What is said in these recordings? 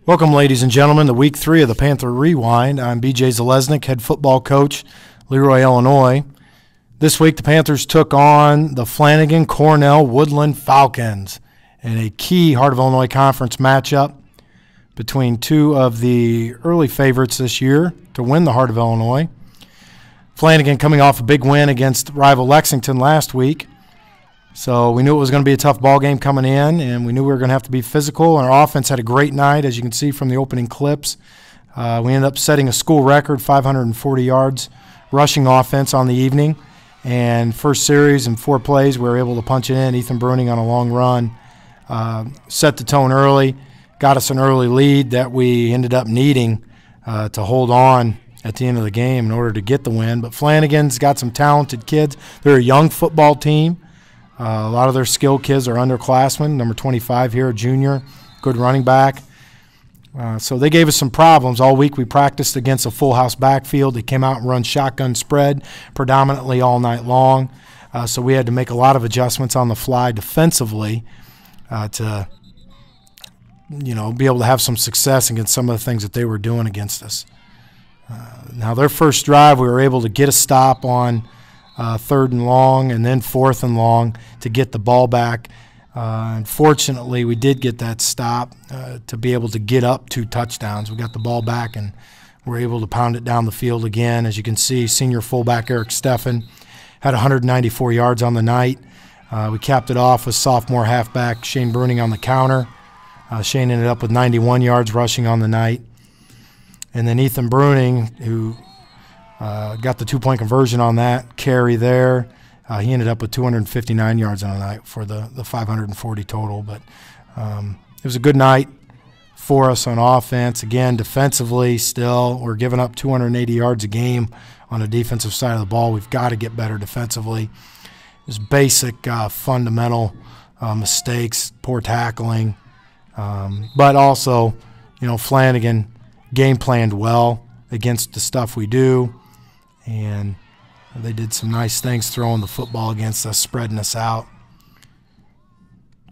Welcome, ladies and gentlemen, to Week 3 of the Panther Rewind. I'm B.J. Zalesnik, head football coach, LeRoy, Illinois. This week, the Panthers took on the Flanagan Cornell Woodland Falcons in a key Heart of Illinois Conference matchup between two of the early favorites this year to win the Heart of Illinois. Flanagan coming off a big win against rival Lexington last week. So we knew it was going to be a tough ball game coming in, and we knew we were going to have to be physical. And our offense had a great night, as you can see from the opening clips. We ended up setting a school record, 540 yards rushing offense on the evening. And first series and 4 plays, we were able to punch it in. Ethan Bruning on a long run set the tone early, got us an early lead that we ended up needing to hold on at the end of the game in order to get the win. But Flanagan's got some talented kids. They're a young football team. A lot of their skilled kids are underclassmen. Number 25 here, a junior, good running back. So they gave us some problems. All week we practiced against a full house backfield. They came out and run shotgun spread predominantly all night long. So we had to make a lot of adjustments on the fly defensively to be able to have some success against some of the things that they were doing against us. Now their first drive, we were able to get a stop on 3rd and long and then 4th and long to get the ball back. Unfortunately, we did get that stop to be able to get up 2 touchdowns. We got the ball back and were able to pound it down the field again. As you can see, senior fullback Eric Steffen had 194 yards on the night. We capped it off with sophomore halfback Shane Bruning on the counter. Shane ended up with 91 yards rushing on the night. And then Ethan Bruning, who got the 2-point conversion on that carry there. He ended up with 259 yards on the night for the 540 total. But it was a good night for us on offense. Again, defensively still, we're giving up 280 yards a game on the defensive side of the ball. We've got to get better defensively. Just basic, fundamental mistakes, poor tackling. But also, Flanagan game planned well against the stuff we do. And they did some nice things throwing the football against us, spreading us out.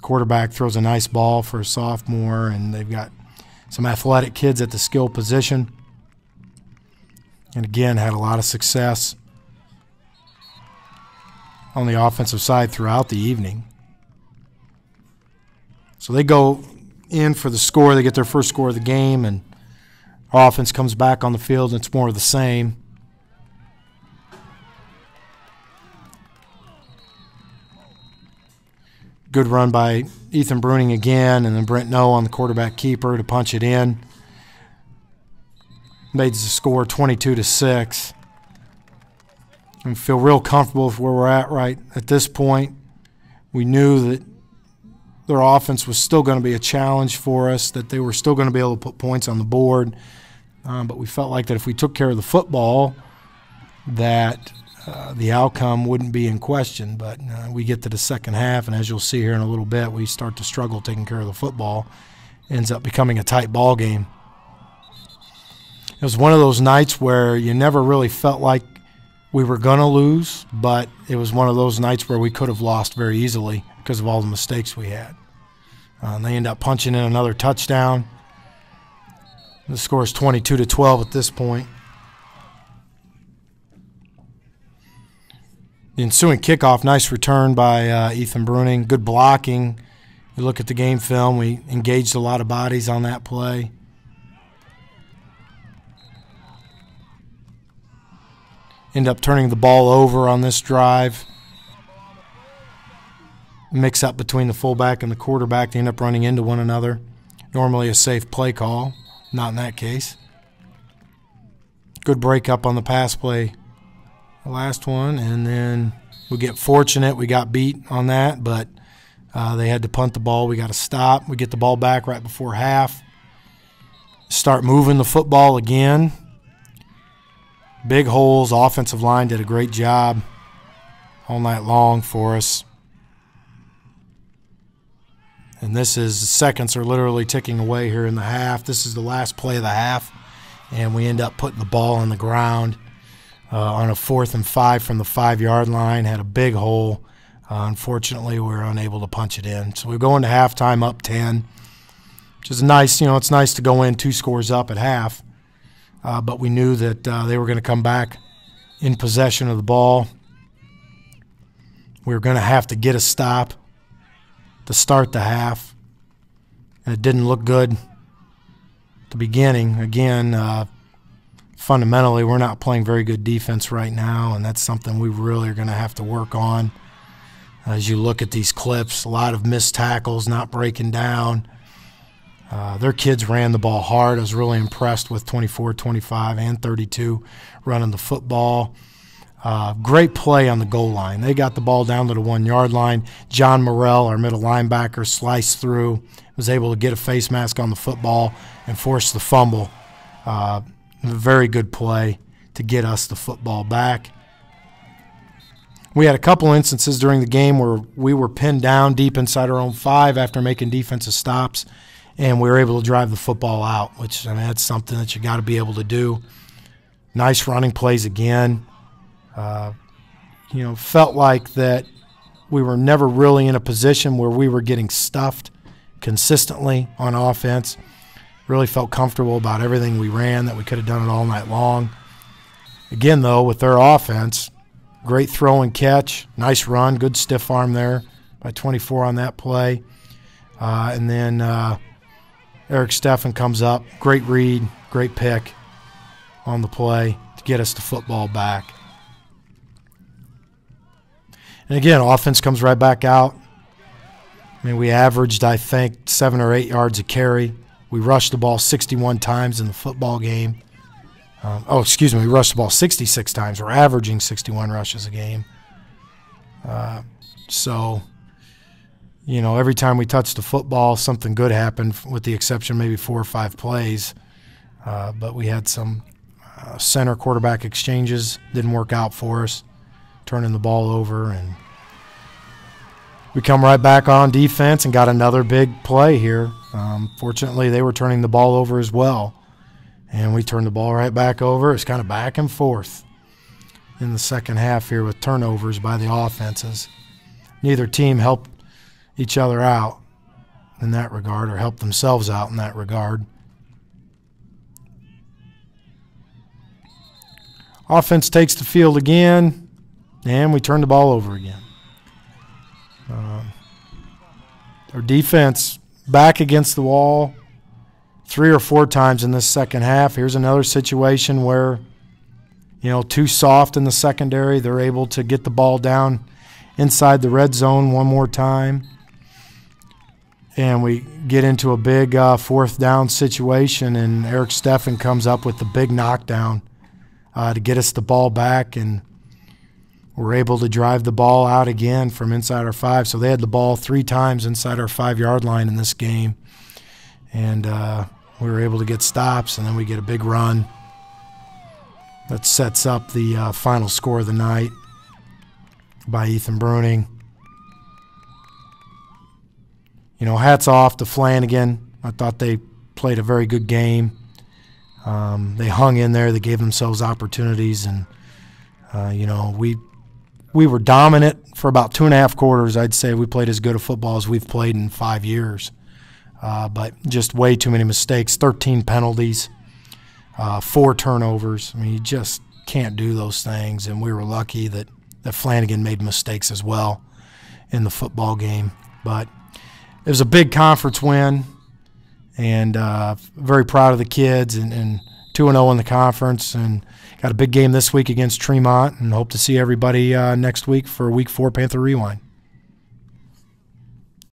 Quarterback throws a nice ball for a sophomore, and they've got some athletic kids at the skill position. And again, had a lot of success on the offensive side throughout the evening. So they go in for the score. They get their first score of the game, and our offense comes back on the field, and it's more of the same. Good run by Ethan Bruning again, and then Brent Noe on the quarterback keeper to punch it in. Made the score 22-6. I feel real comfortable with where we're at right at this point. We knew that their offense was still going to be a challenge for us, that they were still going to be able to put points on the board. But we felt like that if we took care of the football, that the outcome wouldn't be in question. But we get to the second half, and as you'll see here in a little bit, we start to struggle taking care of the football. Ends up becoming a tight ball game. It was one of those nights where you never really felt like we were going to lose, but it was one of those nights where we could have lost very easily because of all the mistakes we had. They end up punching in another touchdown. The score is 22-12 at this point. The ensuing kickoff, nice return by Ethan Bruning. Good blocking. You look at the game film, we engaged a lot of bodies on that play. End up turning the ball over on this drive. Mix up between the fullback and the quarterback. They end up running into one another. Normally a safe play call, not in that case. Good break up on the pass play. The last one, and then we get fortunate. We got beat on that, but they had to punt the ball. We got to stop. We get the ball back right before half. Start moving the football again. Big holes. Offensive line did a great job all night long for us. And this is, the seconds are literally ticking away here in the half. This is the last play of the half, and we end up putting the ball on the ground. On a 4th and 5 from the 5-yard line, had a big hole. Unfortunately, we were unable to punch it in. So we go into halftime up 10. which is nice. It's nice to go in 2 scores up at half, but we knew that they were going to come back in possession of the ball. We were going to have to get a stop to start the half, and it didn't look good at the beginning. Again, fundamentally, we're not playing very good defense right now, and that's something we really are going to have to work on. As you look at these clips, a lot of missed tackles, not breaking down. Their kids ran the ball hard. I was really impressed with 24, 25, and 32 running the football. Great play on the goal line. They got the ball down to the 1-yard line. John Morrell, our middle linebacker, sliced through, was able to get a face mask on the football and force the fumble. A very good play to get us the football back. We had a couple instances during the game where we were pinned down deep inside our own 5 after making defensive stops, and we were able to drive the football out, which, that's something that you got to be able to do. Nice running plays again. Felt like that we were never really in a position where we were getting stuffed consistently on offense. Really felt comfortable about everything we ran, that we could have done it all night long. Again, though, with their offense, great throw and catch, nice run, good stiff arm there by 24 on that play. And then Eric Steffen comes up, great read, great pick on the play to get us the football back. And again, offense comes right back out. We averaged, I think, 7 or 8 yards a carry. We rushed the ball 61 times in the football game. We rushed the ball 66 times. We're averaging 61 rushes a game. Every time we touched the football, something good happened, with the exception of maybe 4 or 5 plays. But we had some center quarterback exchanges, didn't work out for us, turning the ball over. And we come right back on defense and got another big play here. Fortunately, they were turning the ball over as well. And we turned the ball right back over. It's kind of back and forth in the second half here with turnovers by the offenses. Neither team helped each other out in that regard, or helped themselves out in that regard. Offense takes the field again, and we turn the ball over again. Our defense back against the wall 3 or 4 times in this second half. Here's another situation where, too soft in the secondary. They're able to get the ball down inside the red zone one more time. And we get into a big 4th down situation, and Eric Steffen comes up with the big knockdown to get us the ball back, and we're able to drive the ball out again from inside our 5. So they had the ball 3 times inside our 5-yard line in this game. And we were able to get stops, and then we get a big run that sets up the final score of the night by Ethan Bruning. Hats off to Flanagan. I thought they played a very good game. They hung in there. They gave themselves opportunities, and we were dominant for about 2.5 quarters. I'd say we played as good a football as we've played in 5 years. But just way too many mistakes, 13 penalties, 4 turnovers. You just can't do those things, and we were lucky that Flanagan made mistakes as well in the football game. But it was a big conference win, and very proud of the kids, and 2-0 in the conference, and got a big game this week against Tremont, and hope to see everybody next week for Week 4 Panther Rewind.